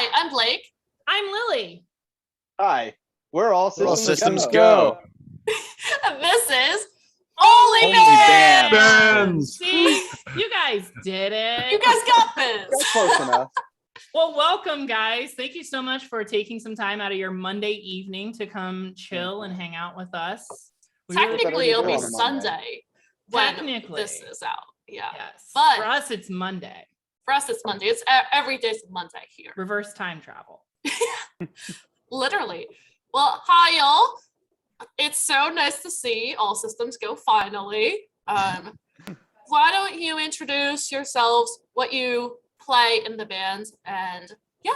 Hi, I'm Blake. I'm Lily. Hi, we're all All systems, systems go. And this is OnlyBands. OnlyBands. See, you guys did it. You guys got this. That's close enough. Well, welcome, guys. Thank you so much for taking some time out of your Monday evening to come chill and hang out with us. Technically, it'll be on Monday. Sunday when Technically. this is out. Yeah. Yes. But for us, it's Monday. for us, it's Monday. It's every day's Monday here. Reverse time travel. Literally. Well, hi, y'all. It's so nice to see All Systems Go finally. Why don't you introduce yourselves, what you play in the band, and yeah.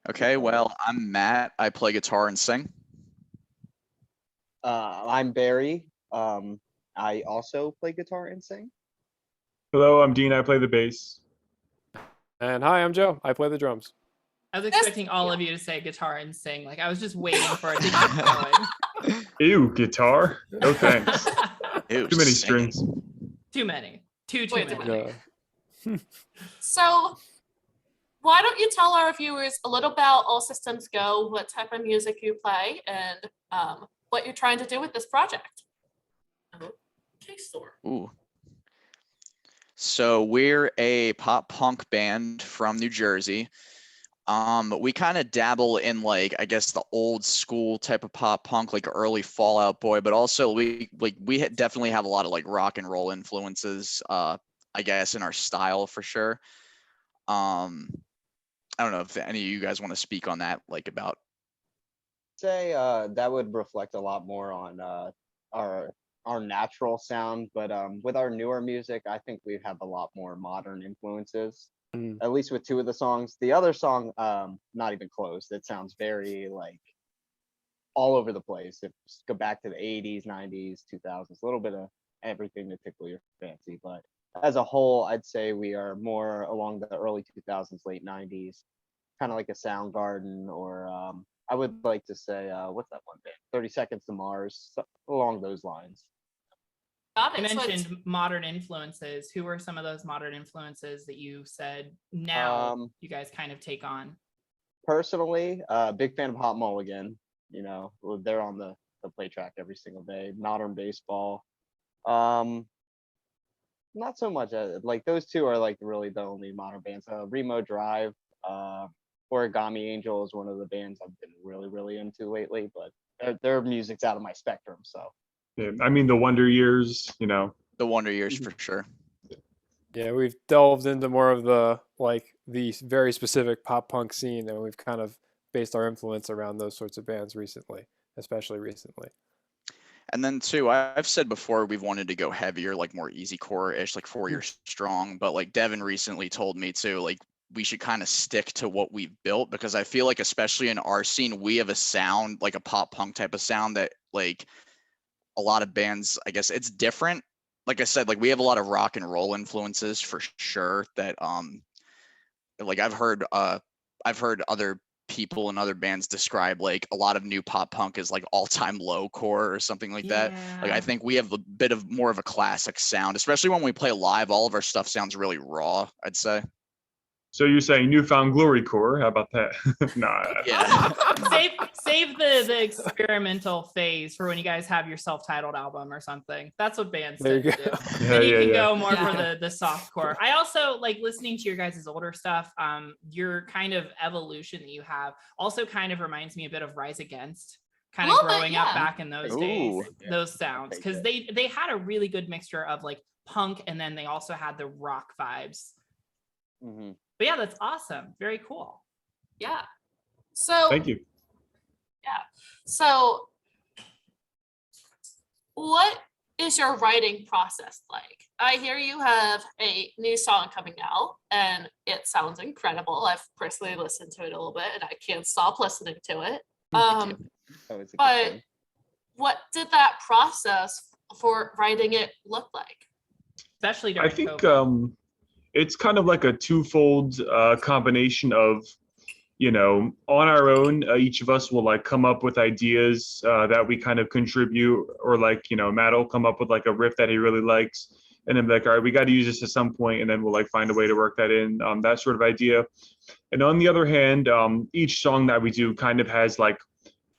Okay, well, I'm Matt. I play guitar and sing. I'm Barry. I also play guitar and sing. Hello, I'm Dean. I play the bass. And hi, I'm Joe. I play the drums. I was expecting all of you to say guitar and sing. Like I was just waiting for it to keep going. Ew, guitar? No thanks. Ew, Too many singing. strings. Too many. Too Way too many. many. So why don't you tell our viewers a little about All Systems Go, what type of music you play, and what you're trying to do with this project? Okay, store. Ooh. So we're a pop punk band from New Jersey. We kind of dabble in like, I guess, the old school type of pop punk, like early Fall Out Boy, but also we definitely have a lot of like rock and roll influences, I guess, in our style for sure. I don't know if any of you guys want to speak on that, like about. Say that would reflect a lot more on our natural sound, but with our newer music, I think we have a lot more modern influences. At least with two of the songs. The other song, not even close. It sounds very like all over the place. It's go back to the 80s, 90s, 2000s, a little bit of everything to tickle your fancy. But as a whole, I'd say we are more along the early 2000s, late 90s, kind of like a Soundgarden, or I would like to say, what's that one band? 30 Seconds to Mars, along those lines. Got You it. So it's- mentioned modern influences. Who are some of those modern influences that you said now you guys kind of take on? Personally, big fan of Hot Mulligan. You know, they're on the play track every single day. Modern Baseball. Not so much. Like those two are like really the only modern bands. Remo Drive, Origami Angel is one of the bands I've been really into lately. But their music's out of my spectrum. So. Yeah, I mean, the Wonder Years, you know. The Wonder Years for sure. Yeah, we've delved into more of the very specific pop punk scene, and we've kind of based our influence around those sorts of bands recently, especially recently. And then too, I've said before we've wanted to go heavier, like more easy core-ish, like 4 Years Strong. But like Devin recently told me too, like we should kind of stick to what we've built, because I feel like especially in our scene, we have a sound, like a pop punk type of sound that like a lot of bands, I guess it's different. Like I said, like we have a lot of rock and roll influences for sure that like I've heard other people and other bands describe like a lot of new pop punk as like all-time low core or something like that. Like I think we have a bit of more of a classic sound, especially when we play live. All of our stuff sounds really raw, I'd say. So you're saying Newfound Glory Core? How about that? Nah. Yeah. Save the experimental phase for when you guys have your self-titled album or something. That's what bands There you tend to go. do. Yeah, Then you yeah, can yeah. go more Yeah. for the soft core. I also like listening to your guys' older stuff. Your kind of evolution that you have also kind of reminds me a bit of Rise Against, kind of Little bit, growing up yeah. back in those Ooh. days, those sounds, because they had a really good mixture of like punk, and then they also had the rock vibes. Mm-hmm. But yeah, that's awesome. Very cool. Yeah. So Thank you. So what is your writing process like? I hear you have a new song coming out and it sounds incredible. I've personally listened to it a little bit and I can't stop listening to it. That was a good But thing. what did that process for writing it look like? Especially during I think COVID. it's kind of like a twofold combination of, you know, on our own, each of us will like come up with ideas that we kind of contribute, or like, you know, Matt will come up with like a riff that he really likes, and then be like, all right, we got to use this at some point, and then we'll like find a way to work that in, that sort of idea. And on the other hand, each song that we do kind of has like,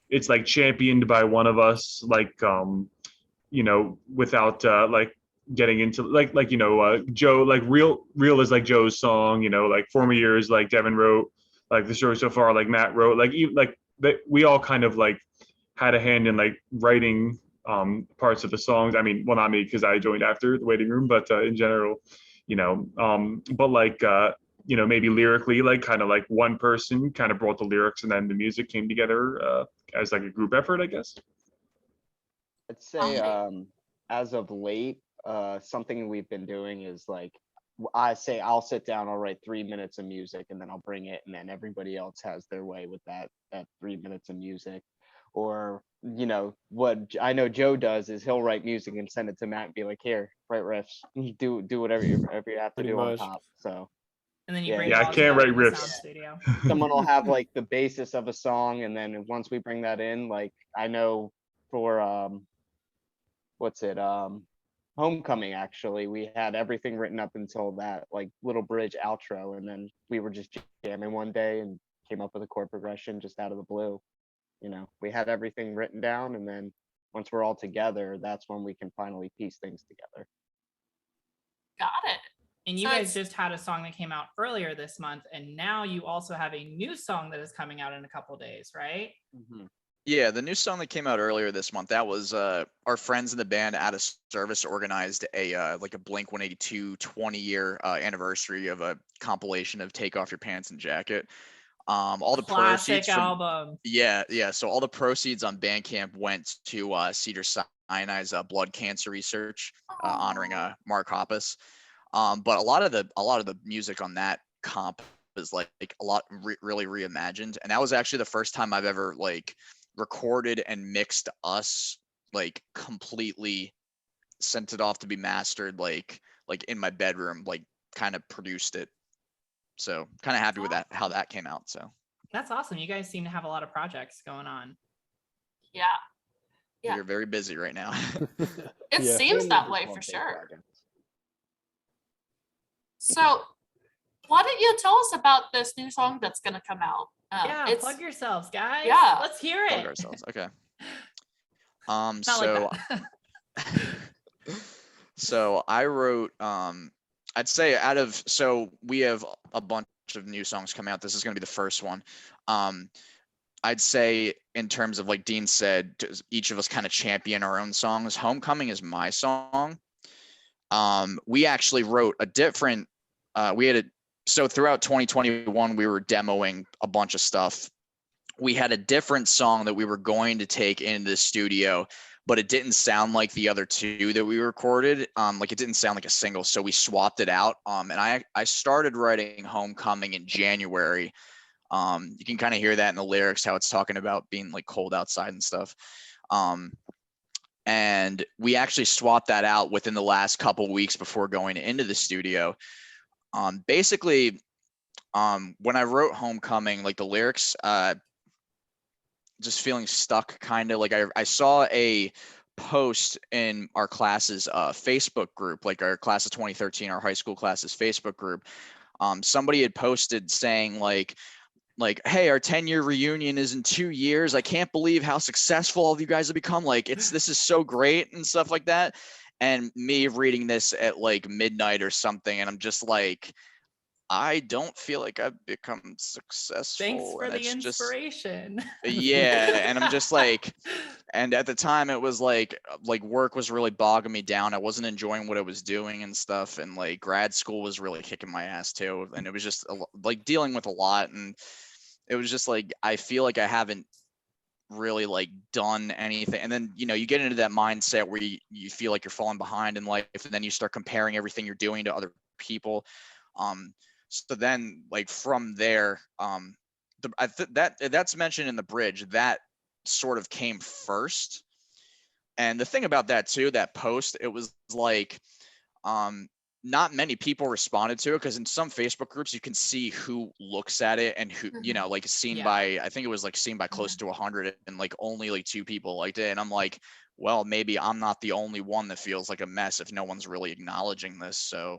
it's like championed by one of us, like, you know, without like getting into like you know, Joe, like real is like Joe's song, you know, like Former Years, like Devin wrote, like The Story So Far, like Matt wrote, like we all kind of like had a hand in like writing parts of the songs. I mean, well, not me because I joined after the waiting room, but in general, you know, but like you know, maybe lyrically, like kind of like one person kind of brought the lyrics, and then the music came together as like a group effort, I guess. I'd say as of late, something we've been doing is like, I say I'll sit down, I'll write 3 minutes of music, and then I'll bring it, and then everybody else has their way with that 3 minutes of music. Or, you know, what I know Joe does is he'll write music and send it to Matt and be like, here, write riffs, do whatever you have to Pretty do on much. top. So And then you Yeah. bring Yeah, it I all can't together write in the riffs. sound studio. someone will have like the basis of a song, and then once we bring that in, like I know for what's it Homecoming, actually we had everything written up until that like little bridge outro, and then we were just jamming one day and came up with a chord progression just out of the blue. You know, we had everything written down, and then once we're all together, that's when we can finally piece things together. Got it. And you So guys it's- just had a song that came out earlier this month, and now you also have a new song that is coming out in a couple days, right? Yeah, the new song that came out earlier this month, that was our friends in the band Out of Service organized a like a Blink 182 20-year anniversary of a compilation of Take Off Your Pants and Jacket. All the Classic proceeds from, album. yeah. So all the proceeds on Bandcamp went to Cedar Sinai's blood cancer research, honoring Mark Hoppus. But a lot of the music on that comp is like a lot really reimagined, and that was actually the first time I've ever like recorded and mixed us, like completely sent it off to be mastered, like in my bedroom, like kind of produced it. So kind of happy with that, how that came out. So That's awesome. You guys seem to have a lot of projects going on. Yeah. Yeah. You're very busy right now. It Yeah. seems that way for sure. So, why don't you tell us about this new song that's gonna come out? Yeah, It's plug yourselves, guys. Yeah. Let's hear Plug it. ourselves. Okay. Not So like that. so I wrote I'd say so we have a bunch of new songs coming out. This is going to be the first one. I'd say in terms of, like Dean said, each of us kind of champion our own songs. Homecoming is my song. We actually wrote a different so throughout 2021 we were demoing a bunch of stuff. We had a different song that we were going to take into the studio, but it didn't sound like the other two that we recorded. Like it didn't sound like a single, so we swapped it out. And I started writing Homecoming in January. You can kind of hear that in the lyrics, how it's talking about being like cold outside and stuff. And we actually swapped that out within the last couple weeks before going into the studio. Basically, when I wrote Homecoming, like the lyrics, just feeling stuck, kind of like I saw a post in our class's Facebook group, like our class of 2013, our high school class's Facebook group. Somebody had posted saying like, hey, our 10-year reunion is in 2 years. I can't believe how successful all of you guys have become. Like this is so great and stuff like that. And me reading this at like midnight or something, and I'm just like, I don't feel like I've become successful. Thanks for and the it's inspiration. Yeah, and I'm just like, and at the time it was like work was really bogging me down. I wasn't enjoying what I was doing and stuff, and like grad school was really kicking my ass too, and it was just like dealing with a lot, and it was just like I feel like I haven't really like done anything. And then you get into that mindset where you feel like you're falling behind in life, and then you start comparing everything you're doing to other people. So then like from there, that's mentioned in the bridge, that sort of came first. And the thing about that too, that post, it was like not many people responded to it, because in some Facebook groups you can see who looks at it and who like seen Yeah. by, I think it was like seen by close to 100, and like only like 2 people liked it. And I'm like, well, maybe I'm not the only one that feels like a mess if no one's really acknowledging this. So,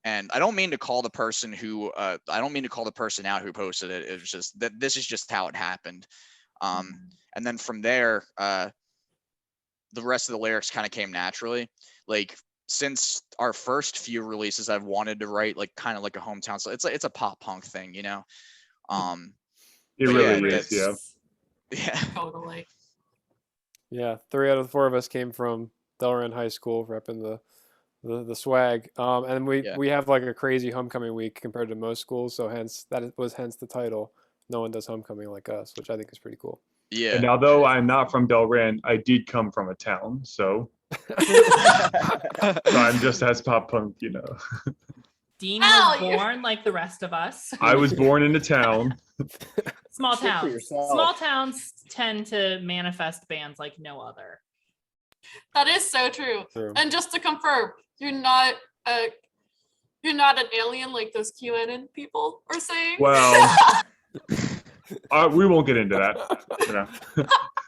and I don't mean to call the person who, I don't mean to call the person out who posted it. It was just that this is just how it happened. And then from there, the rest of the lyrics kind of came naturally. Like, since our first few releases, I've wanted to write like kind of like a hometown. So it's a pop punk thing, you know? It But really yeah, is, yeah. Yeah. Totally. Yeah, 3 out of the 4 of us came from Delran High School, repping the swag. And we have like a crazy homecoming week compared to most schools, so hence the title. No one does homecoming like us, which I think is pretty cool. Yeah. And although I'm not from Delran, I did come from a town, so I'm just as pop punk, you know. Dean was born like the rest of us. I was born in a town. Small Speak for towns. yourself. Small towns tend to manifest bands like no other. That is so true. True. And just to confirm, you're not an alien like those QAnon people are saying. Well, we won't get into that. You know.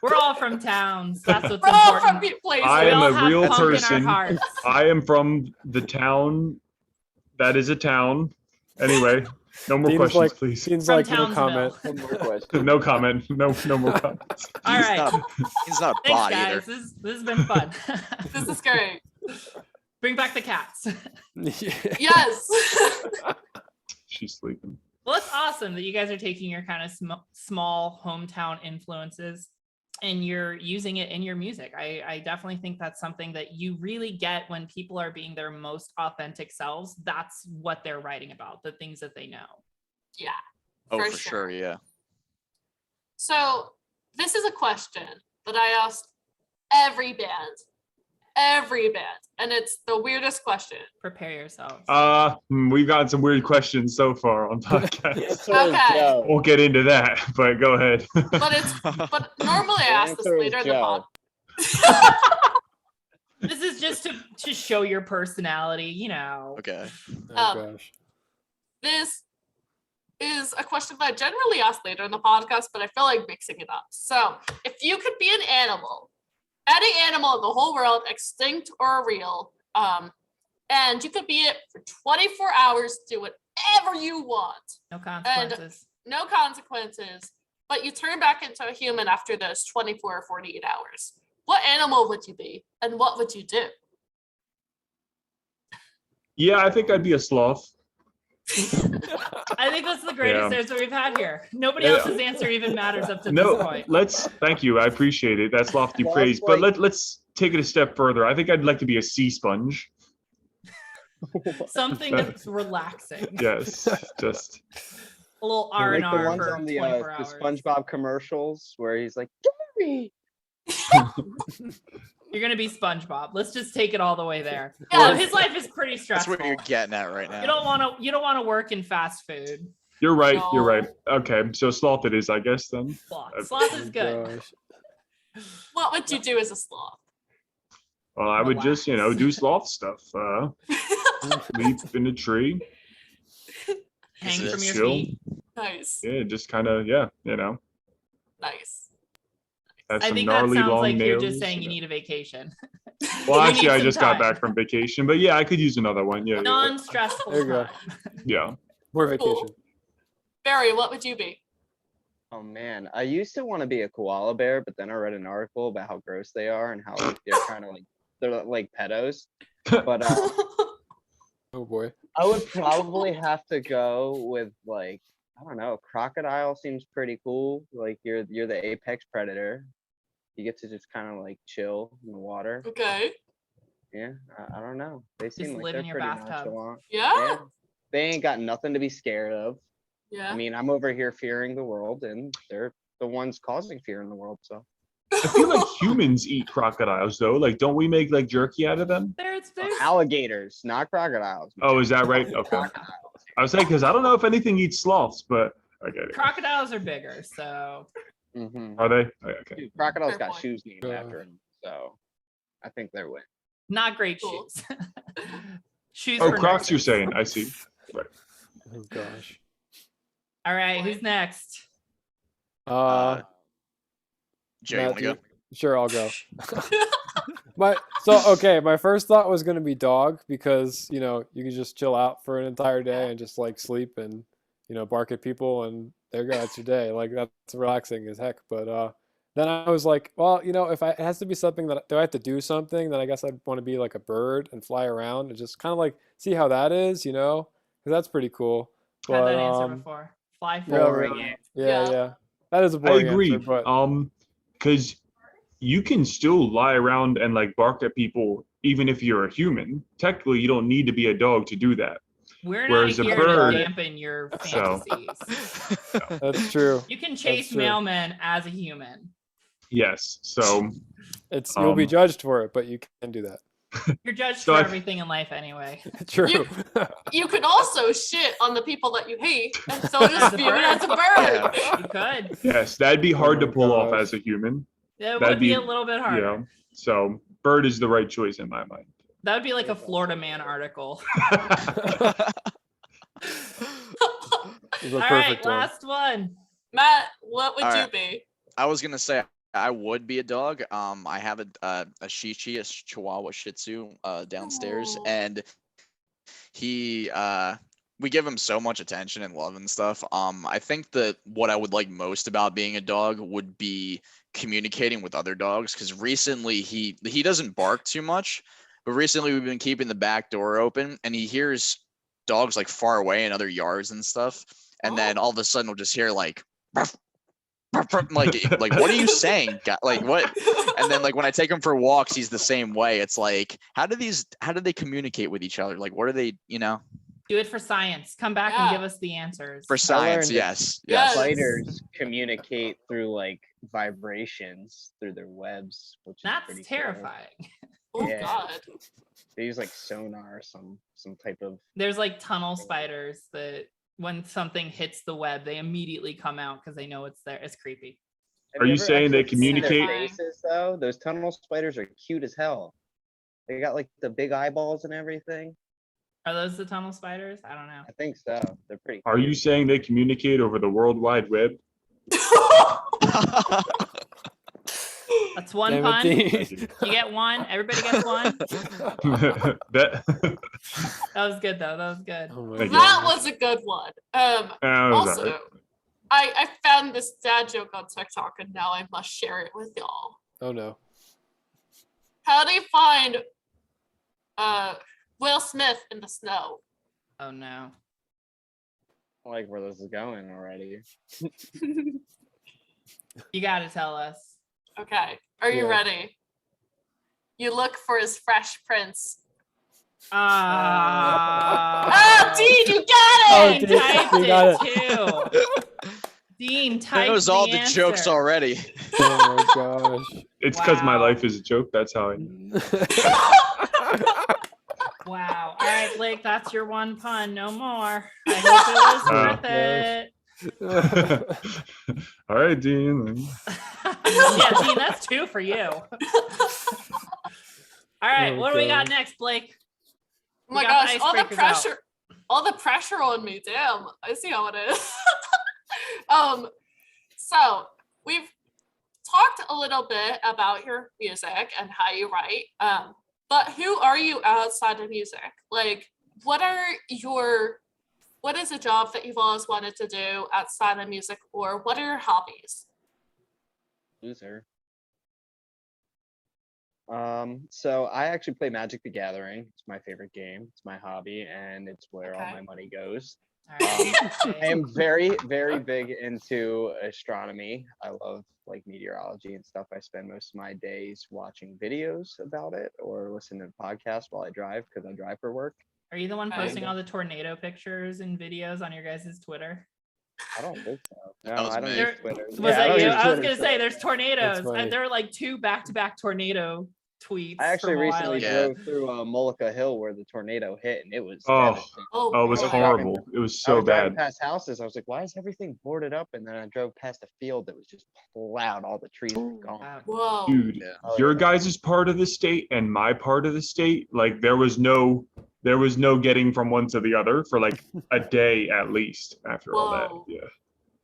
We're all from towns. That's what's We're all from important. places. I We am all a have real punk in our person. hearts. I am from the town that is a town. Anyway, no more Dean's questions, like, please. Dean's From like, no comment. Townsville. One more question. No comment. No more comments. All He's right. he's not a Thanks, bot guys. either. This has been fun. This is great. Bring back the cats. Yes. She's sleeping. Well, it's awesome that you guys are taking your kind of small hometown influences and you're using it in your music. I definitely think that's something that you really get when people are being their most authentic selves. That's what they're writing about, the things that they know. Yeah. Oh, For for sure. sure, yeah. So this is a question that I asked every band, and it's the weirdest question. Prepare yourselves. We've gotten some weird questions so far on podcasts. Okay. We'll get into that, but go ahead. But normally I ask this answer is later in the pod. This is just to show your personality, you know. Okay. Oh gosh. This is a question that I generally ask later in the podcast, but I feel like mixing it up. So if you could be an animal, any animal in the whole world, extinct or real, and you could be it for 24 hours, do whatever you want, No consequences. no consequences, but you turn back into a human after those 24 or 48 hours. What animal would you be, and what would you do? Yeah, I think I'd be a sloth. I think that's the greatest Yeah. answer we've had here. Nobody Yeah. else's answer even matters up to this No, point. thank you. I appreciate it. That's lofty Well, praise. it's But like- let's take it a step further. I think I'd like to be a sea sponge. Something that's relaxing. Yes, just A little Like R&R the ones for on 24 the hours. SpongeBob commercials where he's like, Gary. You're gonna be SpongeBob. Let's just take it all the way there. Yeah. His life is pretty That's stressful. what you're getting at right now. You don't want to work in fast food. you're right. You're No. right. Okay, so sloth it is, I guess then. Sloth is good. Gosh. What would you do as a sloth? Well, I would just, Relax. do sloth stuff. Leap in a tree. Hang Is from it your chill? feet. Nice. Yeah, just kind of, yeah, Nice. have I some think that gnarly sounds long like you're nails. just saying you need a vacation. Well, You actually, need I some just got time. back from vacation, but yeah, I could use another one. Yeah, Non-stressful There you go. time. yeah. More vacation. Barry, what would you be? Oh man, I used to want to be a koala bear, but then I read an article about how gross they are and how like, they're kind of like they're like pedos. But Oh boy. I would probably have to go with like I don't know, crocodile seems pretty cool. Like you're the apex predator. You get to just kind of like chill in the water. Okay. Yeah, I don't know. They seem like live they're in your pretty bathtub. nonchalant. Yeah. Yeah, they ain't got nothing to be scared of. Yeah. I mean, I'm over here fearing the world, and they're the ones causing fear in the world. So I feel like humans eat crocodiles though. Like, don't we make like jerky out of them? There's alligators, not crocodiles. Oh, is that right? Okay. Crocodiles. I was saying because I don't know if anything eats sloths, but I get it. crocodiles are bigger, so Mhm. Are they? Oh, okay. Dude, crocodiles Fair got point. shoes named Yeah. after them, so I think they're win. not great Cool. shoes. Shoes Oh, for Crocs, you're nurses. saying? I see. Oh gosh. All right, who's next? Joe, you Matt, want to go? Sure, I'll go. My first thought was gonna be dog because you can just chill out for an entire day and just like sleep and bark at people and there you go, that's your day. Like that's relaxing as heck. But then I was like, well, if it has to be something that do I have to do something, then I guess I'd want to be like a bird and fly around and just kind of like see how that is, because that's pretty cool. Had But that answer before. Fly yeah, forward. really. Yeah. Yeah. That is a I boring agree. answer, but Because you can still lie around and like bark at people even if you're a human. Technically, you don't need to be a dog to do that. We're Whereas a not here bird- to dampen your So- fantasies. that's true. You can chase true. mailmen as a human. Yes. So You'll be Um, judged for it, but you can do that. You're judged So for I- everything in life anyway. True. You could also shit on the people that you hate, and so As just a view it bird. as a bird. Yeah. You could. yes, that'd be hard to my pull off gosh. as a human. It That'd would be be- a little bit harder. Yeah. So bird is the right choice in my mind. That would be like a Florida man article. It's a All right, perfect one. last one. Matt, what would All you right. be? I was gonna say I would be a dog. I have a Shichi, a Chihuahua Shih Tzu, downstairs, Aw. and he we give him so much attention and love and stuff. I think that what I would like most about being a dog would be communicating with other dogs, because recently he doesn't bark too much, but recently we've been keeping the back door open and he hears dogs like far away in other yards and stuff, and then all of a sudden we'll just hear like "Ruff, ruff, ruff," like what are you saying, like what? And then like when I take him for walks, he's the same way. It's like how do they communicate with each other? Like what are they, Do it for science. Come back and give us the answers. for science? learned that Yes. Yes. Spiders communicate through like vibrations through their webs, which is That's pretty cool. terrifying. Oh Yeah. God. They use like sonar, some type of. There's like tunnel spiders that when something hits the web, they immediately come out because they know it's there. It's creepy. Have Are you ever saying they actually seen their communicate? faces though? Those tunnel spiders are cute as hell. They got like the big eyeballs and everything. Are those the tunnel spiders? I don't know. I think so. They're pretty. Are you cute. saying they communicate over the World Wide Web? That's one Damn it, pun. Dean. You get one. Everybody gets one. that That was good though. That was good. Oh my Thank you. That gosh. was a good one. was Also, alright. I found this dad joke on TikTok and now I must share it with y'all. Oh no. How do you find Will Smith in the snow? Oh no. I like where this is going already. You got to tell us. Okay, are you Yeah. ready? You look for his fresh prince. Ah. Oh, Dean, you got Oh, it! Dean, Typed you got it too. Dean typed Knows all the the jokes answer. already. Oh my gosh. it's because my Wow. life is a joke. That's how I. Wow. All right, Blake, that's your one pun. No more. I hope it was worth Yes. it. All right, Dean. Yeah, Dean, that's two for you. All right, Oh, what do we got God. next, Blake? Oh my We got gosh, the all the icebreakers out. pressure, all the pressure on me. Damn, I see how it is. So we've talked a little bit about your music and how you write. But who are you outside of music? Like, what is a job that you've always wanted to do outside of music, or what are your hobbies? Loser. So I actually play Magic the Gathering. It's my favorite game. It's my hobby, and it's where all Okay. my money goes. All right. I am very, very big into astronomy. I love like meteorology and stuff. I spend most of my days watching videos about it or listening to podcasts while I drive because I drive for work. Are you the one I posting know. all the tornado pictures and videos on your guys' Twitter? I don't think so. No, That was I don't me. use Twitter. Was Yeah, I that don't you? use I was Twitter, gonna so- say there's tornadoes. funny. There were like two back-to-back tornado tweets. I actually from a while recently ago. Yeah. drove through Moloka Hill where the tornado hit, and it was Oh. devastating. Oh, Oh, it was boy. horrible. It was I so was driving bad. past houses. I was like, why is everything boarded up? And then I drove past a field that was just plowed. All the trees were gone. Wow. Whoa. Dude, Yeah. Oh, your yeah. guys' part of the state and my part of the state, like there was no getting from one to the other for like a day at least after all that. Whoa. Yeah.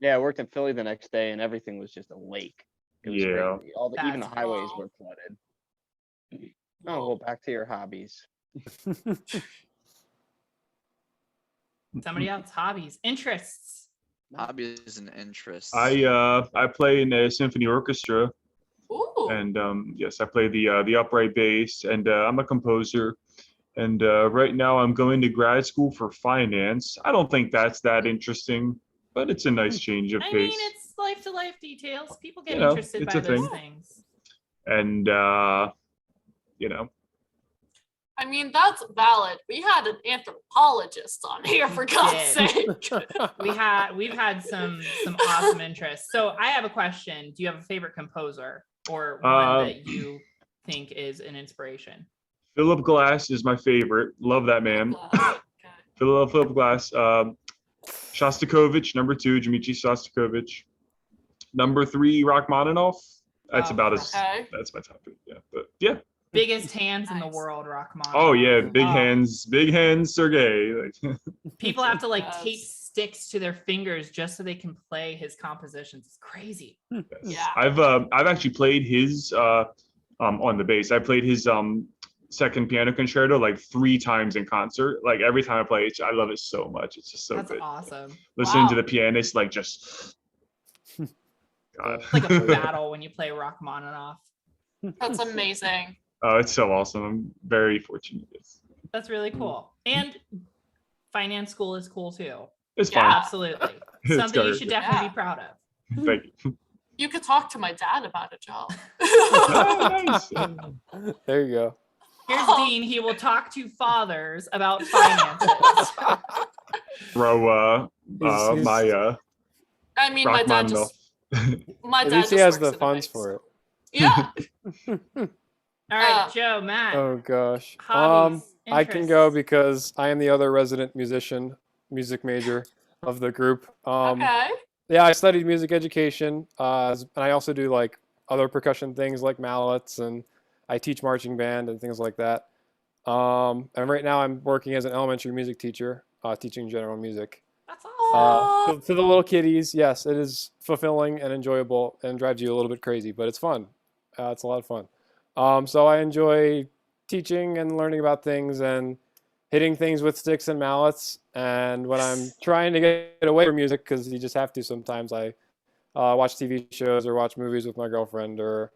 Yeah, I worked in Philly the next day, and everything was just a lake. It was Yeah. crazy. Even the That's highways wild. were flooded. Oh, well, back to your hobbies. Somebody else, hobbies, interests. Hobbies and interests. I play in a symphony orchestra, Ooh. and yes, I play the upright bass, and I'm a composer. And right now, I'm going to grad school for finance. I don't think that's that interesting, but it's a nice change of I pace. mean, it's life to life details. People get You know, interested it's by a those thing. things. And you know, I mean, that's valid. We had an anthropologist on here, for God's did. sake. We've had some awesome interests. So I have a question. Do you have a favorite composer or one that you think is an inspiration? Philip Glass is my favorite. Love that man. Okay. Philip Glass. Shostakovich, number 2, Dmitri Shostakovich. Number 3, Rachmaninoff. That's Oh, about as. Okay. That's my top 8. Yeah, but yeah. Biggest hands in the Nice. world, Rachmaninoff. Oh yeah, big Oh. hands, Sergey. Like, People have to like Yes. tape sticks to their fingers just so they can play his compositions. It's crazy. Yeah. I've actually played his on the bass. I played his second piano concerto like 3 times in concert. Like every time I play it, I love it so much. It's just so That's good. awesome. Listening to Wow. the pianist like just God. It's like a battle when you play Rachmaninoff. That's amazing. Oh, it's so awesome. I'm very fortunate. That's really cool. And finance school is cool too. It's Yeah. fun. Absolutely. It's Something you great. should definitely Yeah. be proud of. Thank you. You could talk to my dad about a job. Oh, nice. There you go. Here's Oh. Dean. He will talk to fathers about finances. Bro, He's- my I mean, my dad Rachmaninoff. just. My At dad least he just has works the in a funds bank, for so- it. Yeah. All right, Joe, Matt. Oh gosh. Hobbies, I can go interests. because I am the other resident music major of the group. Okay. Yeah, I studied music education, and I also do like other percussion things like mallets, and I teach marching band and things like that. And right now I'm working as an elementary music teacher, teaching general music. That's awesome. Aw. To the little kiddies, yes, it is fulfilling and enjoyable and drives you a little bit crazy, but it's fun. It's a lot of fun. So I enjoy teaching and learning about things and hitting things with sticks and mallets. And when I'm trying to get away from music, because you just have to sometimes, I watch TV shows or watch movies with my girlfriend or,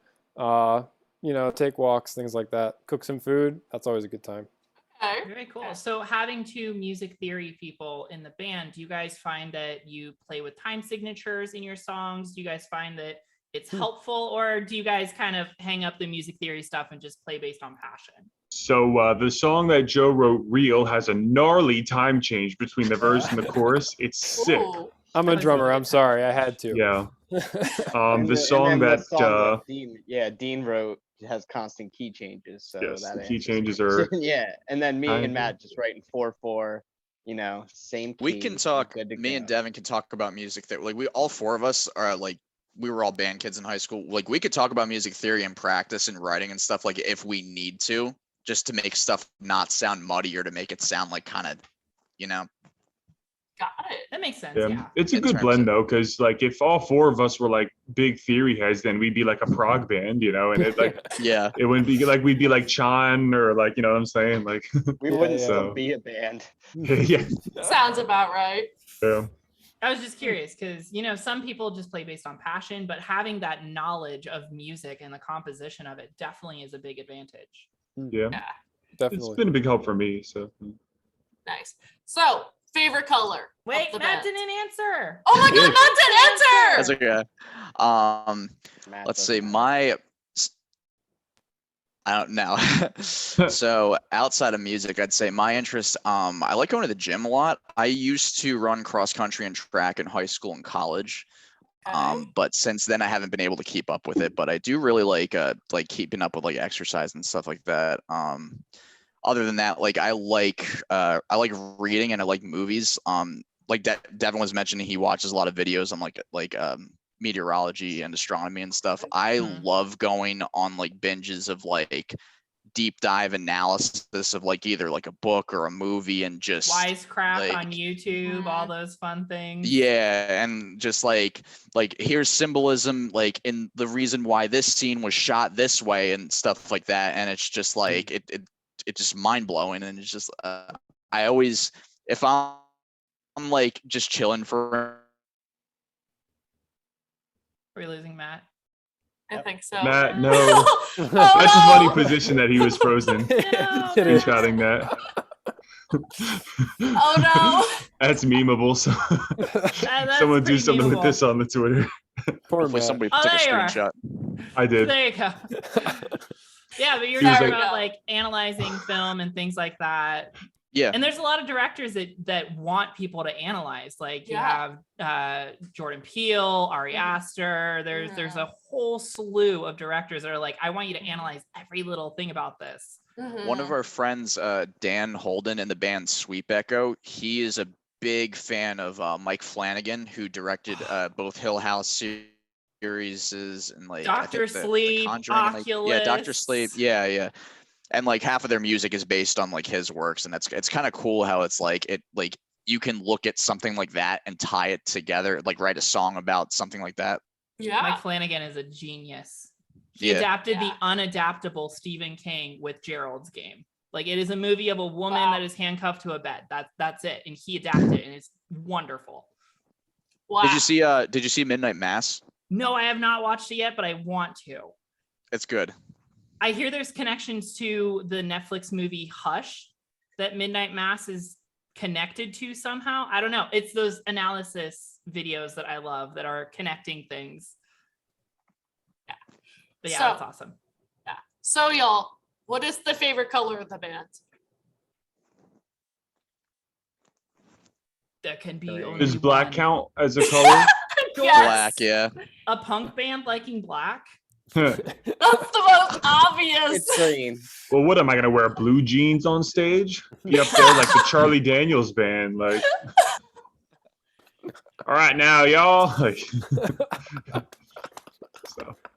take walks, things like that. Cook some food. That's always a good time. Okay. Very cool. So having 2 music theory people in the band, do you guys find that you play with time signatures in your songs? Do you guys find that it's helpful, or do you guys kind of hang up the music theory stuff and just play based on passion? So the song that Joe wrote, "Real," has a gnarly time change between the verse and the chorus. It's sick. Ooh. I'm That a was drummer. really I'm sorry. I had to. Yeah. And The song and then that the song that Dean wrote has constant key changes. So yes, that the key answers changes your are. question. Yeah, and then me I- and Matt just writing 4/4. Same key. We can we're talk. good to Me and go. Devin can talk about music that like we all 4 of us are like we were all band kids in high school. Like we could talk about music theory and practice and writing and stuff like if we need to, just to make stuff not sound muddy or to make it sound like kind of, Got it. That makes sense. Yeah. Yeah. It's a In good terms blend of- though, because like if all 4 of us were like big theory heads, then we'd be like a prog band, and it like yeah. it wouldn't be like we'd be like Chan or like what I'm saying, like We Yeah, wouldn't yeah. still So- be a band. yeah. Sounds about right. Yeah. I was just curious because, some people just play based on passion, but having that knowledge of music and the composition of it definitely is a big advantage. Yeah. Yeah. It's Definitely. been a big help for me. So Nice. So, favorite color. of Wait, the Matt band. didn't answer. Oh my Yeah. God, Matt That's did answer. okay. Matt Let's doesn't see. know. I don't know. So outside of music, I'd say my interest, I like going to the gym a lot. I used to run cross country and track in high school and college. Okay. But since then I haven't been able to keep up with it, but I do really like keeping up with like exercise and stuff like that. Other than that, like I like reading and I like movies. Like Devin was mentioning, he watches a lot of videos on like meteorology and astronomy and stuff. I Mhm. love going on like binges of like deep dive analysis of like either like a book or a movie, and just Wisecrack like, on YouTube, all those fun things. yeah, and just like here's symbolism like in the reason why this scene was shot this way and stuff like that, and it's just like it's just mind blowing, and it's just I always, if I'm like just chilling for. Are we losing Matt? I think so. Matt, no. Oh, That's a no. funny position that he was frozen. No. It He's is. shouting that. Oh no. That's memeable. So That's someone do pretty something with memeable. this on the Twitter. Poor Hopefully Matt. somebody Oh, took a there you are. screenshot. I did. There you go. Yeah, but you're He was talking like- about like analyzing film and things like that. Yeah. And there's a lot of directors that want people to analyze. Like you have Jordan Peele, Ari Aster. There's a whole slew of directors that are like, I want you to analyze every little thing about this. One of our friends, Dan Holden in the band Sweep Echo, he is a big fan of Mike Flanagan, who directed both Hill House series and like I Dr. think the Sleep, Conjuring and, like, yeah, Dr. Oculus. Sleep, yeah. And like half of their music is based on like his works, and it's kind of cool how it's like you can look at something like that and tie it together, like write a song about something like that. Yeah. Mike Flanagan is a genius. He Yeah. adapted the Yeah. unadaptable Stephen King with Gerald's Game. Like it is a movie of a woman Wow. that is handcuffed to a bed. That's it. And he adapted it, and it's wonderful. Wow. Did you see Midnight Mass? No, I have not watched it yet, but I want to. It's good. I hear there's connections to the Netflix movie Hush that Midnight Mass is connected to somehow. I don't know. It's those analysis videos that I love that are connecting things. Yeah. But yeah, So- that's awesome. Yeah. So y'all, what is the favorite color of the band? That can be Does only Does black one. count as a color? Yes. Black, yeah. A punk band liking black? That's the most obvious. It's green. Well, what am I gonna wear? Blue jeans on stage? Be up there like the Charlie Daniels band, like. All right, now y'all. Like, so.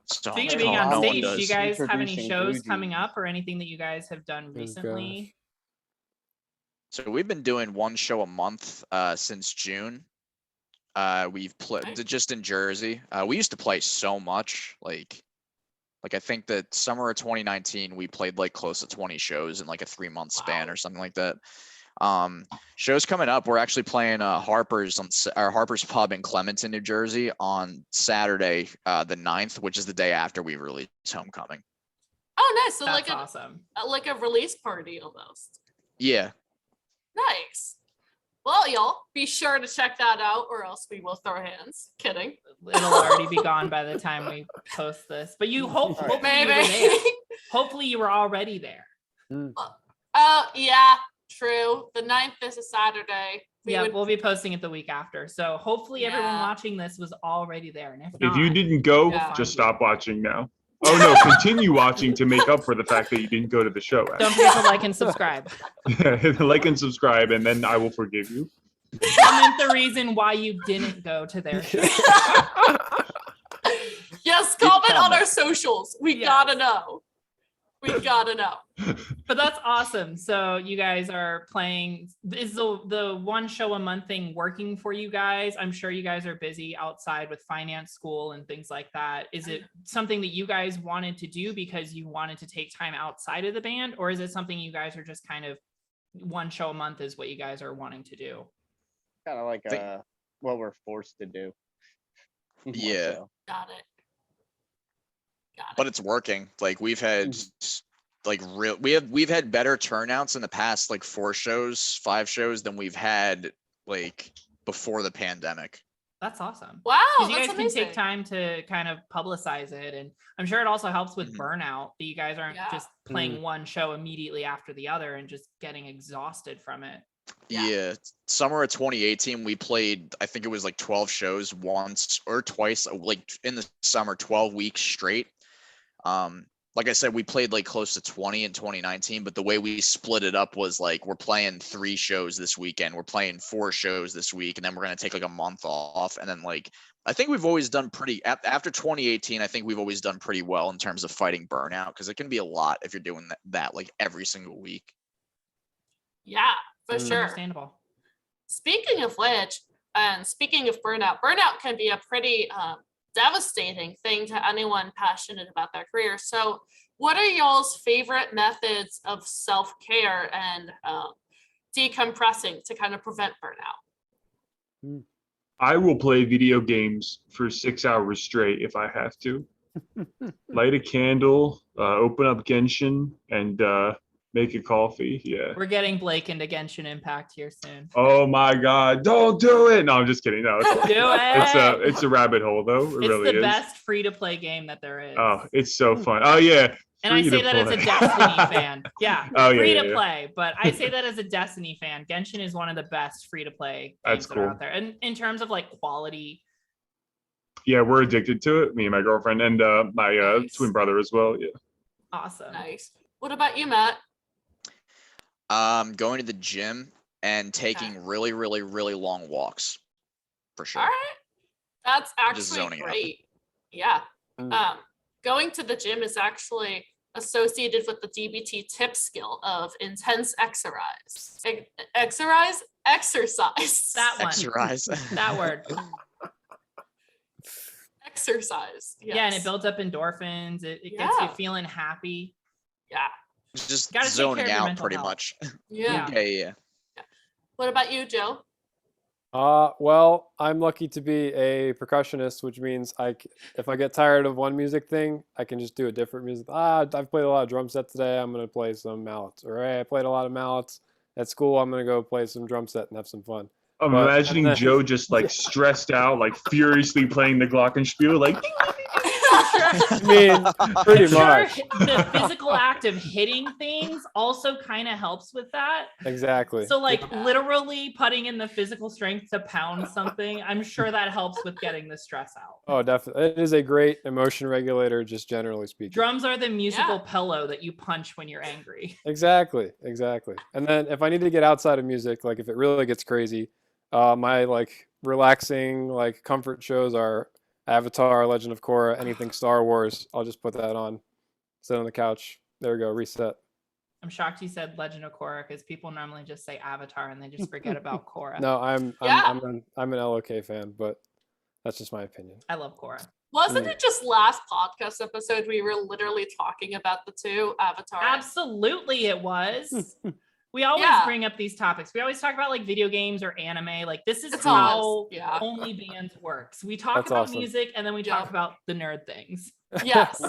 Speaking of being on No one stage, do does. you guys have any Introducing shows Blue coming Jeans. up or anything that you guys have done gosh. recently? So we've been doing one show a month since June. We've played Okay. just in Jersey. We used to play so much, like I think that summer of 2019 we played like close to 20 shows in like a 3-month span Wow. or something like that. Shows coming up. We're actually playing Harper's Harper's Pub in Clementon, New Jersey on Saturday, the 9th, which is the day after we release Homecoming. Oh, nice. So That's like awesome. like a release party almost. Yeah. Nice. Well, y'all be sure to check that out, or else we will throw hands. Kidding. It'll already be gone by the time we post this. But you hope All right. hopefully you were Maybe. there. Hopefully you were already there. Oh, yeah. True. The 9th is a Saturday. Yeah, would- we'll be posting it the week after. So hopefully everyone Yeah. watching this was already there. And if If not, you didn't go, Yeah. just stop watching now. Oh no, continue watching to make up for the fact that you didn't go to the show. don't forget to like and subscribe. Like and subscribe, and then I will forgive you. Comment the reason why you didn't go to their show. Yes, comment on comment. our socials. We Yes. gotta know. We gotta know. But that's awesome. So you guys are playing. Is the one show a month thing working for you guys? I'm sure you guys are busy outside with finance school and things like that. Is it something that you guys wanted to do because you wanted to take time outside of the band, or is it something you guys are just kind of one show a month is what you guys are wanting to do? Kind of like Think- what we're forced to do. More Yeah. so. Got it. Got it. But it's working. Like we've had like we've had better turnouts in the past like 5 shows than we've had like before the pandemic. That's awesome. Wow, Because you that's guys amazing. can take time to kind of publicize it. And I'm sure it also helps with Mhm. burnout that you guys aren't Yeah. just playing one show immediately after the other and just getting exhausted from it. Yeah. Yeah. Summer of 2018 we played, I think it was like 12 shows once or twice, like in the summer, 12 weeks straight. Like I said, we played like close to 20 in 2019, but the way we split it up was like we're playing 3 shows this weekend, we're playing 4 shows this week, and then we're going to take like a month off, and then like I think we've always done pretty after 2018. I think we've always done pretty well in terms of fighting burnout, because it can be a lot if you're doing that like every single week. Yeah, for sure. Understandable. Speaking of which, and speaking of burnout can be a pretty devastating thing to anyone passionate about their career. So what are y'all's favorite methods of self-care and decompressing to kind of prevent burnout? I will play video games for 6 hours straight if I have to. Light a candle, open up Genshin, and make a coffee. Yeah. We're getting Blake into Genshin Impact here soon. Oh my God! Don't do it. No, I'm just kidding. No, Do it. it's a rabbit hole though. It It's really the is. best free-to-play game that there is. Oh, it's so fun. Oh yeah. And I Free say to that as a play. Destiny fan. Yeah, Oh, yeah, free yeah, to yeah. play. But I say that as a Destiny fan. Genshin is one of the best free to play games That's that are cool. out there. And in terms of like quality, Yeah, we're addicted to it. Me and my girlfriend and my Nice. twin brother as well. Yeah. awesome. Nice. What about you, Matt? Going to the gym and taking really, really, really long walks, for sure. All right. That's Just actually zoning out. great. Yeah. Mm. Going to the gym is actually associated with the DBT tip skill of intense exercise. Exercise. That one. Exercise. That word. Exercise. Yes. Yeah, and it builds up endorphins. It gets you Yeah. feeling happy. Yeah. Just Gotta take care zoning of your out mental pretty health. much. Yeah. Yeah. What about you, Joe? Well, I'm lucky to be a percussionist, which means if I get tired of one music thing, I can just do a different music. I've played a lot of drum set today. I'm gonna play some mallets. Or hey, I played a lot of mallets at school. I'm gonna go play some drum set and have some fun. I'm But- imagining and then- Joe just like stressed out, like furiously playing the glockenspiel, like I mean, pretty Sure, much. the physical act of hitting things also kind of helps with that. Exactly. So like literally putting in the physical strength to pound something, I'm sure that helps with getting the stress out. Oh, definitely. It is a great emotion regulator, just generally speaking. Drums are the musical Yeah. pillow that you punch when you're angry. Exactly. And then if I need to get outside of music, like if it really gets crazy, my like relaxing like comfort shows are Avatar, Legend of Korra, anything Star Wars. I'll just put that on, sit on the couch. There we go, reset. I'm shocked you said Legend of Korra because people normally just say Avatar and they just forget about Korra. No, I'm an LOK fan, but that's just my opinion. I love Korra. Wasn't it just last podcast episode we were literally talking about the two Avatar? Absolutely, it was. We always Yeah. bring up these topics. We always talk about like video games or anime. Like this is It's how almost- yeah. OnlyBands works. We talk That's about awesome. music and then we talk Yeah. about the nerd things. Yes.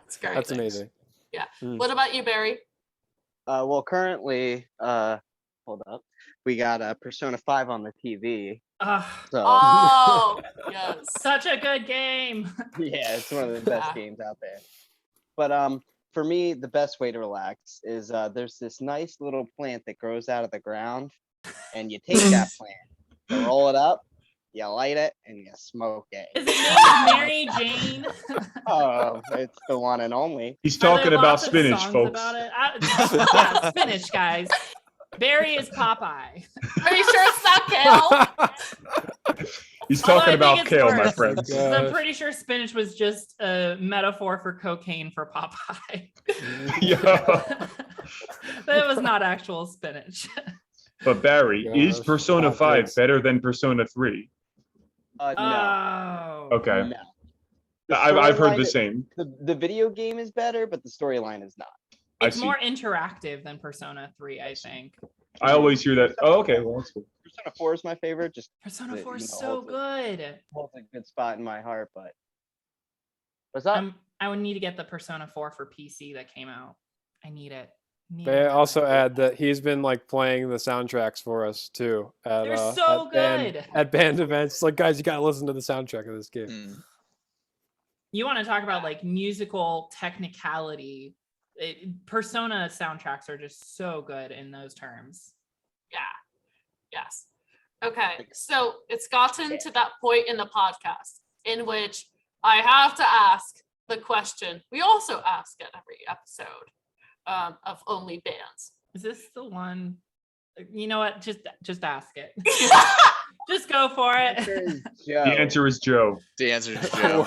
It's great. That's things. amazing. What about you, Barry? Well, currently, hold up, we got Persona 5 on the TV. Ugh, So Oh, yes. such a good game. yeah, it's one of the best Yeah. games out there. But for me, the best way to relax is there's this nice little plant that grows out of the ground, and you take that plant, you roll it up, you light it, and you smoke it. Is it named Mary Jane? Oh, it's the one and only. he's Are there talking about lots of spinach, songs folks. about it? Yeah, spinach, guys. Barry is Popeye. Are you sure it's not kale? He's Although I talking think about it's kale, my worse. friends. Yeah. 'Cause I'm pretty sure spinach was just a metaphor for cocaine for Popeye. Yeah. But it was not actual spinach. But Barry, is Gosh, Persona God, 5 thanks. better than Persona 3? No. Oh. Okay. No. The I've heard storyline the is- same. The video game is better, but the storyline is not. I It's see. more interactive than Persona 3, I think. I always hear that. Oh, okay. Well, that's cool. Persona 4 is my favorite. Just Persona You 4 is know, so holds it. good. holds a good spot in my heart. But what's that? I would need to get the Persona 4 for PC that came out. I need it. Need May I it. also add that he's been like playing the soundtracks for us too. They're so good. At band events. Like, guys, you gotta listen to the soundtrack of this game. Mm. You want to talk about like musical technicality. Persona soundtracks are just so good in those terms. Yeah. Yes. Okay. So it's gotten to that point in the podcast in which I have to ask the question we also ask at every episode of OnlyBands. Is this the one? You know what? Just ask it. Just go for it. Joe. The answer is Joe. The answer is Joe.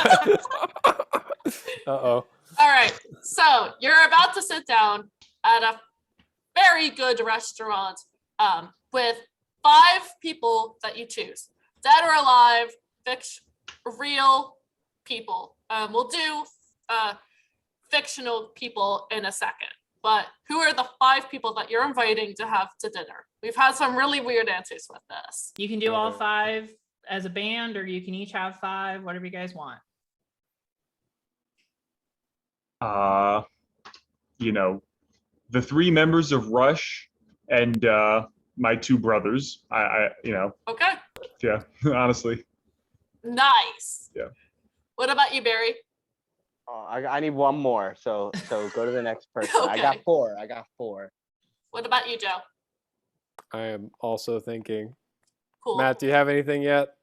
Uh-oh. All right. So you're about to sit down at a very good restaurant with 5 people that you choose. Dead or alive, real people. We'll do fictional people in a second. But who are the 5 people that you're inviting to have to dinner? We've had some really weird answers with this. You can do all 5 as a band, or you can each have 5, whatever you guys want. You know, the 3 members of Rush and my 2 brothers. Okay. Yeah, honestly. Nice. Yeah. What about you, Barry? Oh, I need one more. So go to the next person. I got Okay. 4. What about you, Joe? I am also thinking. Cool. Matt, do you have anything yet?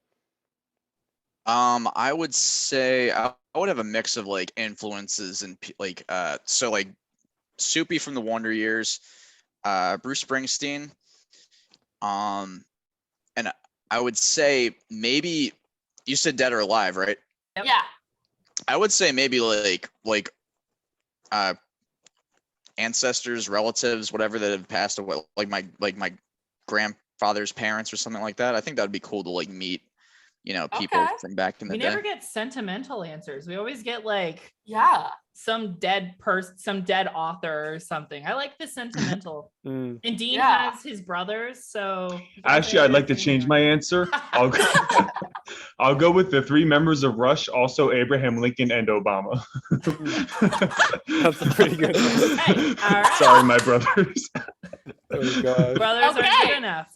I would say I would have a mix of like influences and like so like Soupy from the Wonder Years, Bruce Springsteen, and I would say maybe you said Dead or Alive, right? Yep. Yeah. I would say maybe like ancestors, relatives, whatever that have passed away, like my grandfather's parents or something like that. I think that'd be cool to like meet, people Okay. from back in the We day. never get sentimental answers. We always get like Yeah. some dead person, some dead author or something. I like the sentimental. Mm. And Dean Yeah. has his brothers, so Actually, I'd like to change my answer. I'll go with the 3 members of Rush, also Abraham Lincoln and Obama. That's a pretty good one. Hey, all right. Sorry, my brothers. Oh, God. Brothers aren't Okay. good enough.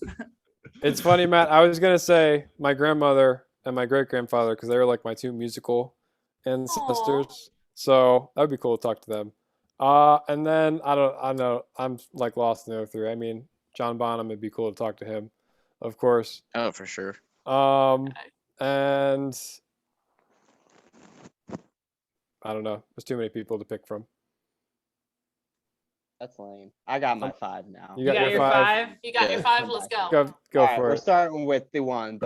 It's funny, Matt. I was going to say my grandmother and my great-grandfather because they were like my 2 musical ancestors. So that would be cool to talk to them. And then I know I'm like lost in the 03. I mean, John Bonham, it'd be cool to talk to him, of course. Oh, for sure. And I don't know. There's too many people to pick from. That's lame. I got my 5 now. You You got your 5? You got your 5. Let's go. Go All right, for we're it. starting with the one,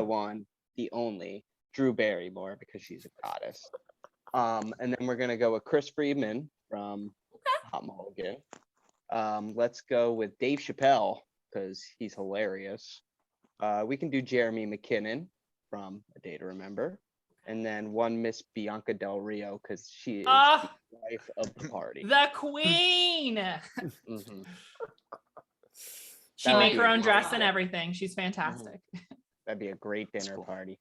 the only Drew Barrymore because she's a goddess. And then we're gonna go with Chris Friedman from Hot Mulligan. Let's go with Dave Chappelle because he's hilarious. We can do Jeremy McKinnon from A Day to Remember, and then one Miss Bianca Del Rio because she is Ah. the life of the party. The queen. Mhm. She That would make be her own a dress lot. and everything. She's fantastic. That'd be a great dinner cool. party.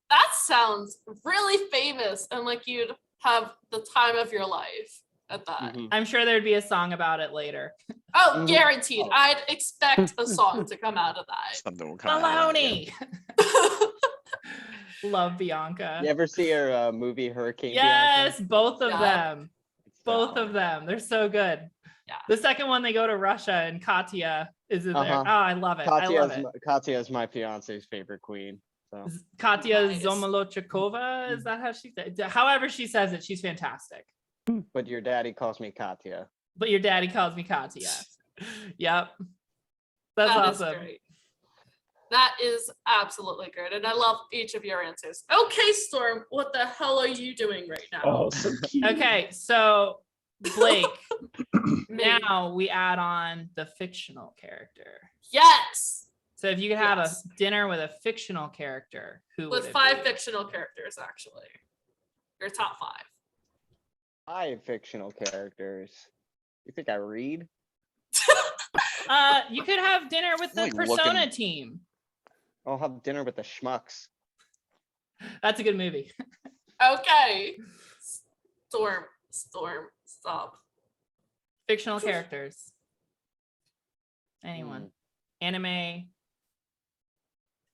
That sounds really famous and like you'd have the time of your life at that. Mhm. I'm sure there'd be a song about it later. Oh, Mhm. guaranteed. Oh. I'd expect a song to come out of that. Something will come out of it. Maloney. Love Bianca. You ever see her movie Hurricane Yes, both of Yeah. them. Bianca? Both of them. They're so good. Yeah. The second one, they go to Russia and Katya is in there. Uh-huh. Oh, I love it. I love it. Katya is my fiance's favorite queen. So Katya Nice. Zomolochikova, is that how she said? However she says it, she's fantastic. but your daddy calls me Katya. But your daddy calls me Katya. Yep. That's That is awesome. great. That is absolutely great. And I love each of your answers. Okay, Storm, what the hell are you doing right now? Oh, so cute. Okay, so Blake, Me. now we add on the fictional character. Yes. So if you could have Yes. a dinner with a fictional character, who would With it 5 be? fictional characters, actually. Your top 5. 5 fictional characters. You think I read? You could have dinner with the Like Persona looking- team. I'll have dinner with the schmucks. That's a good movie. Okay. Storm, stop. Fictional characters. Anyone. Hmm. Anime.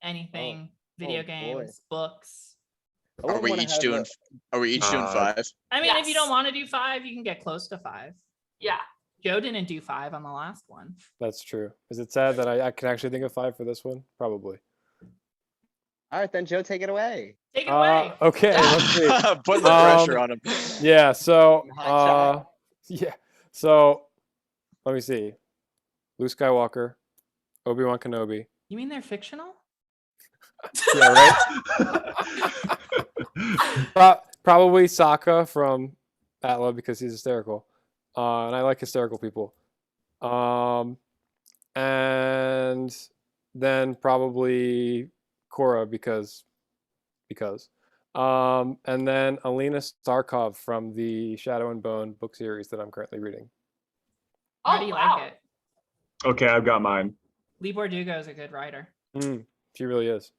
Anything. Video Oh, boy. games. Books. I Are wouldn't we wanna each have doing? Are we each doing Uh, 5? I mean, if you Yes. don't want to do 5, you can get close to 5. Yeah. Joe didn't do 5 on the last one. That's true. Is it sad that I can actually think of 5 for this one? Probably. All right, then Joe, take it away. Take it away. Okay, let's see. Putting the pressure on him. Yeah, so Hot yeah. So let me see. Luke Skywalker, Obi-Wan Kenobi. You mean they're fictional? Yeah, right. Probably Sokka from Atla because he's hysterical, and I like hysterical people. And then probably Korra because. And then Alina Starkov from the Shadow and Bone book series that I'm currently reading. How Oh, do you wow. like it? Okay, I've got mine. Lee Bordugo is a good writer. She really is.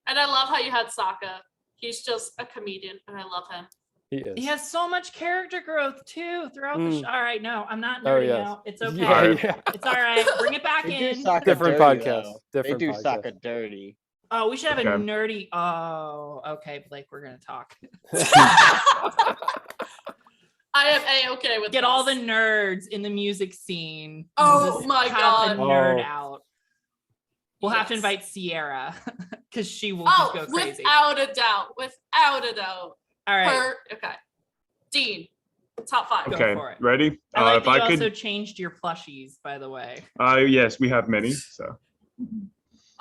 And I love how you had Sokka. He's just a comedian, and I love him. He is. He has so much character growth too throughout the show. All right, no, I'm not Oh, nerding yes. out. It's okay. Yeah. It's all right. Bring it back They do in. Sokka Different dirty, podcast. though. Different They do podcast. Sokka dirty. Oh, we should have a Okay. nerdy. Oh, okay, Blake, we're gonna talk. I am A-okay with Get this. all the nerds in the music scene. Oh Just my have God. a nerd Oh. out. We'll have to Yes. invite Sierra because she will just go crazy. Without a doubt. Without a doubt. All right, Okay. Dean, top 5. Go Okay, for it. ready? I like If that you I also could, changed your plushies, by the way. yes, we have many. So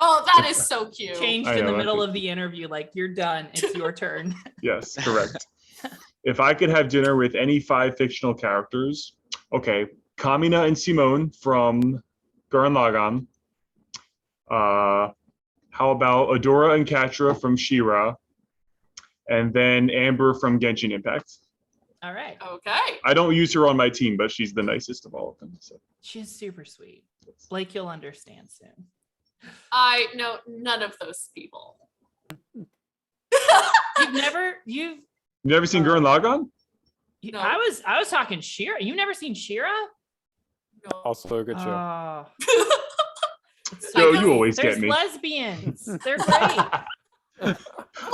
Oh, that is so cute. Changed I in the know, middle that's- of the interview, like you're done. It's your turn. yes, correct. If I could have dinner with any 5 fictional characters, okay, Kamina and Simone from Gurren Lagann. How about Adora and Katra from She-Ra? And then Amber from Genshin Impact. All right. Okay. I don't use her on my team, but she's the nicest of all of them. So. She's super sweet. Blake, you'll understand soon. I know none of those people. You've You never seen Gurren Lagann? No. I was talking Shira. You've never seen Shira? No. Also a good show. Oh. Yo, Like, you always There's get me. lesbians. They're great.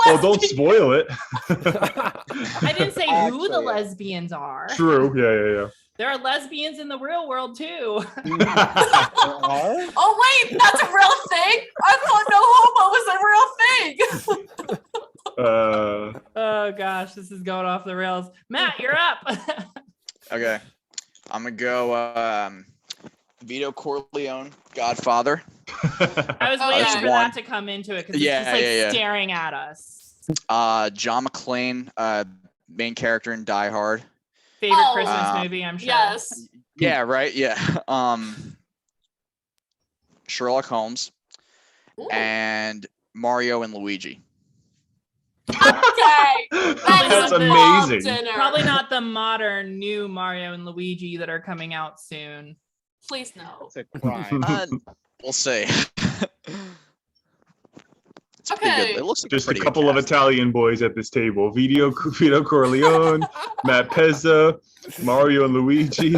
Well, don't spoil it. I didn't say who the Actually, lesbians are. True. Yeah. There are lesbians in the real world too. There are? Oh wait, that's a real thing. I thought no homo was a real thing. Oh gosh, this is going off the rails. Matt, you're up. Okay. I'm gonna go Vito Corleone, Godfather. I was Oh, waiting yeah. for that to come into it because Yeah, it's just like yeah. staring at us. John McClane, main character in Die Hard. Favorite Oh. Christmas movie, I'm sure. Yes. Yeah, right. Yeah. Sherlock Holmes Ooh. and Mario and Luigi. Okay. That is That's a bomb amazing. dinner. Probably not the modern new Mario and Luigi that are coming out soon. Please no. It's a crime. We'll see. It's pretty Okay. good. It looks like Just a pretty good couple of cast. Italian boys at this table. Vito Corleone, Matt Pezza, Mario and Luigi.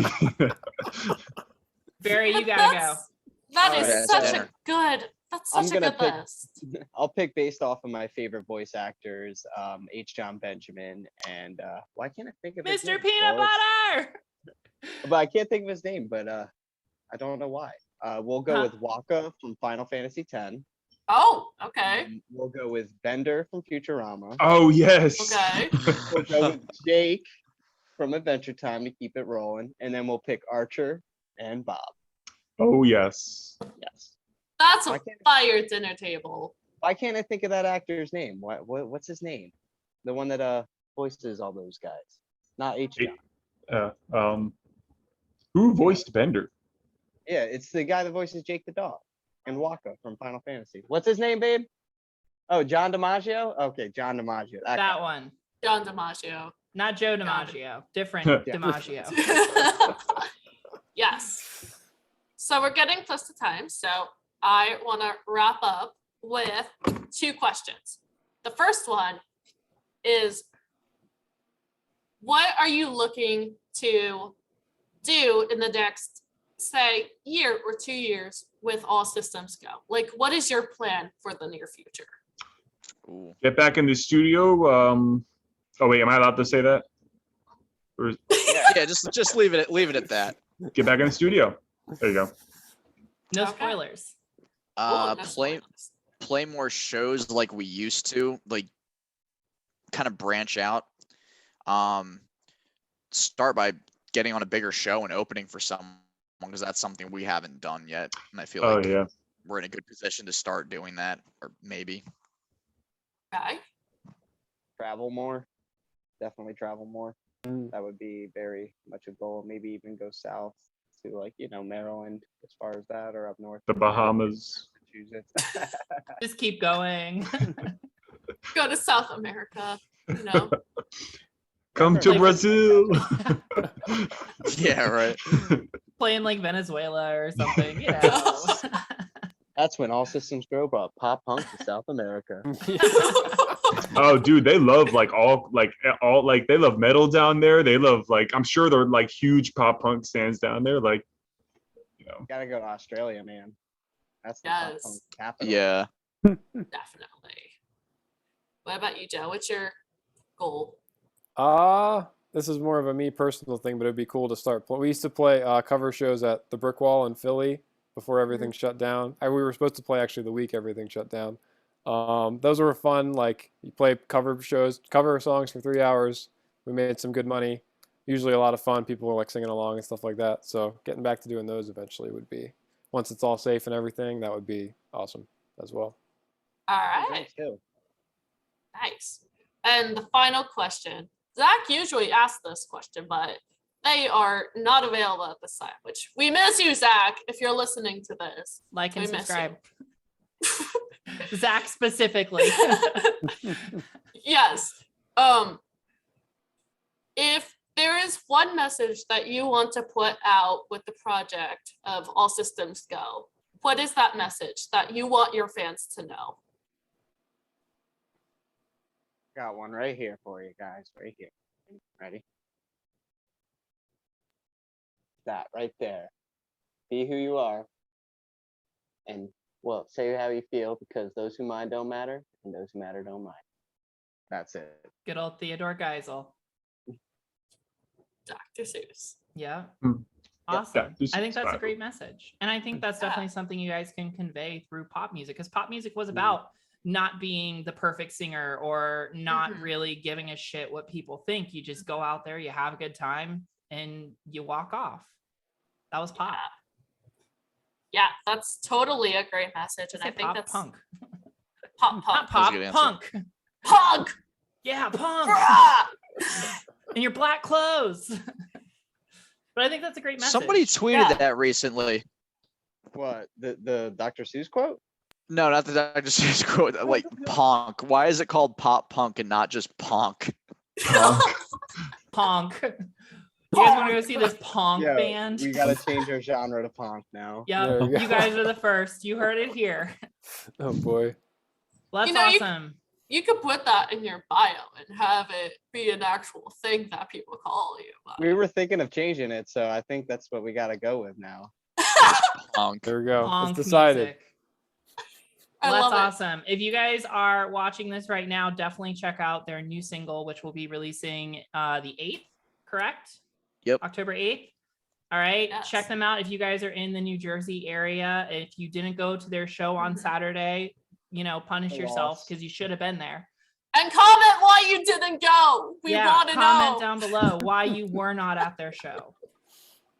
Barry, you gotta go. That All is right, such dinner. a good. That's I'm such a gonna good pick- list. I'll pick based off of my favorite voice actors, H. John Benjamin, and why can't I think of his Mr. name? Peanut Well, Butter. But I can't think of his name, but I don't know why. We'll go Huh. with Waka from Final Fantasy X. Oh, okay. We'll go with Bender from Futurama. Oh yes. Okay. We'll go with Jake from Adventure Time to keep it rolling, and then we'll pick Archer and Bob. Oh yes. Yes. That's Why a can't, fire dinner table. why can't I think of that actor's name? What's his name? The one that voices all those guys. Not H. John. Who voiced Bender? Yeah, it's the guy that voices Jake the dog and Waka from Final Fantasy. What's his name, babe? Oh, John DiMaggio? Okay, John DiMaggio. That guy. That one. John DiMaggio. Not Joe Got DiMaggio. Different Yeah. DiMaggio. Yes. So we're getting close to time. So I want to wrap up with 2 questions. The first one is, what are you looking to do in the next, say, year or 2 years with All Systems Go? Like, what is your plan for the near future? Ooh. Get back in the studio. Oh wait, am I allowed to say that? Or Yeah, just leave it at that. get back in the studio. There you go. No Okay. spoilers. Ooh, no spoilers. Play more shows like we used to, like kind of branch out. Start by getting on a bigger show and opening for someone, because that's something we haven't done yet. And I feel Oh like yeah. we're in a good position to start doing that, or maybe. Okay. Travel more. Definitely travel more. Mm. That would be very much a goal. Maybe even go south to like, Maryland as far as that, or up north. The Bahamas. Massachusetts. Just keep going. Go to South America, Come to Like- Brazil. Yeah, right. Playing like Venezuela or something. That's when All Systems Go brought pop punk to South America. Oh, dude, they love all they love metal down there. They love I'm sure they're like huge pop punk stands down there. Gotta go to Australia, man. That's the pop Yes. punk capital. Yeah. Definitely. What about you, Joe? What's your goal? This is more of a me personal thing, but it'd be cool to start. We used to play cover shows at the Brick Wall in Philly before everything shut down. We were supposed to play actually the week everything shut down. Those were fun. Like you play cover songs for 3 hours. We made some good money. Usually a lot of fun. People were like singing along and stuff like that. So getting back to doing those eventually would be, once it's all safe and everything, that would be awesome as well. All right. Me too. Nice. And the final question. Zach usually asks this question, but they are not available at this time, which we miss you, Zach, if you're listening to this. Like and We miss subscribe. Zach specifically. Yes. If there is one message that you want to put out with the project of All Systems Go, what is that message that you want your fans to know? Got one right here for you guys. Right here. Ready? That right there. Be who you are. And well, say how you feel, because those who mind don't matter, and those who matter don't mind. That's it. Good old Theodore Geisel. Dr. Seuss. Yeah. Hmm. Awesome. this I think is that's a fine. great message. And I think that's Yeah. definitely something you guys can convey through pop music, because pop music was Mhm. about not being the perfect singer or not Mhm. really giving a shit what people think. You just go out there, you have a good time, and you walk off. That was pop. Yeah, that's totally a great message. And Say I think pop that's punk. pop Not punk. pop, a good answer. punk. Punk! Yeah, punk. Brah! In your black clothes. But I think that's a great message. Somebody tweeted Yeah. that recently. What? The Dr. Seuss quote? No, not the Dr. Seuss quote. Like punk. Why is it called pop punk and not just punk? Punk. You guys want to go see this punk Yeah, band? we gotta change our genre to punk now. Yeah, There you you go. guys are the first. You heard it here. Oh boy. Well, that's You know, you- awesome. You could put that in your bio and have it be an actual thing that people call you. But We were thinking of changing it, so I think that's what we gotta go with now. Punk. There we go. Punk It's decided. music. I Well, love that's it. awesome. If you guys are watching this right now, definitely check out their new single, which will be releasing the 8th, correct? Yep. October 8th. All right. Yes. Check them out if you guys are in the New Jersey area. If you didn't go to their show on Mhm. Saturday, punish A yourself loss. because you should have been there. And comment why you didn't go. We want to comment know. down below why you were not at their show.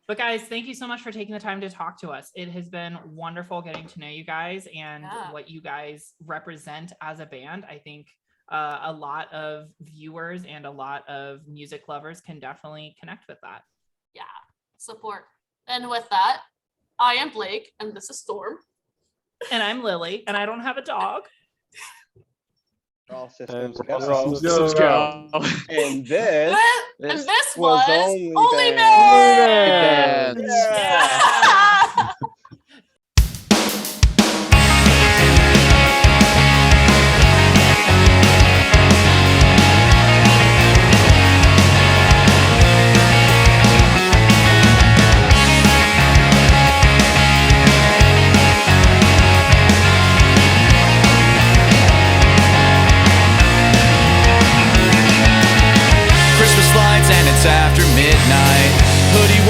But guys, thank you so much for taking the time to talk to us. It has been wonderful getting to know you guys and Yeah. what you guys represent as a band. I think a lot of viewers and a lot of music lovers can definitely connect with that. Yeah, support. And with that, I am Blake, and this is Storm. And I'm Lily, and I don't have a dog. All systems And go. we're all Go, systems go. go. And this And this was was OnlyBands. OnlyBands. OnlyBands. Yeah. Yeah.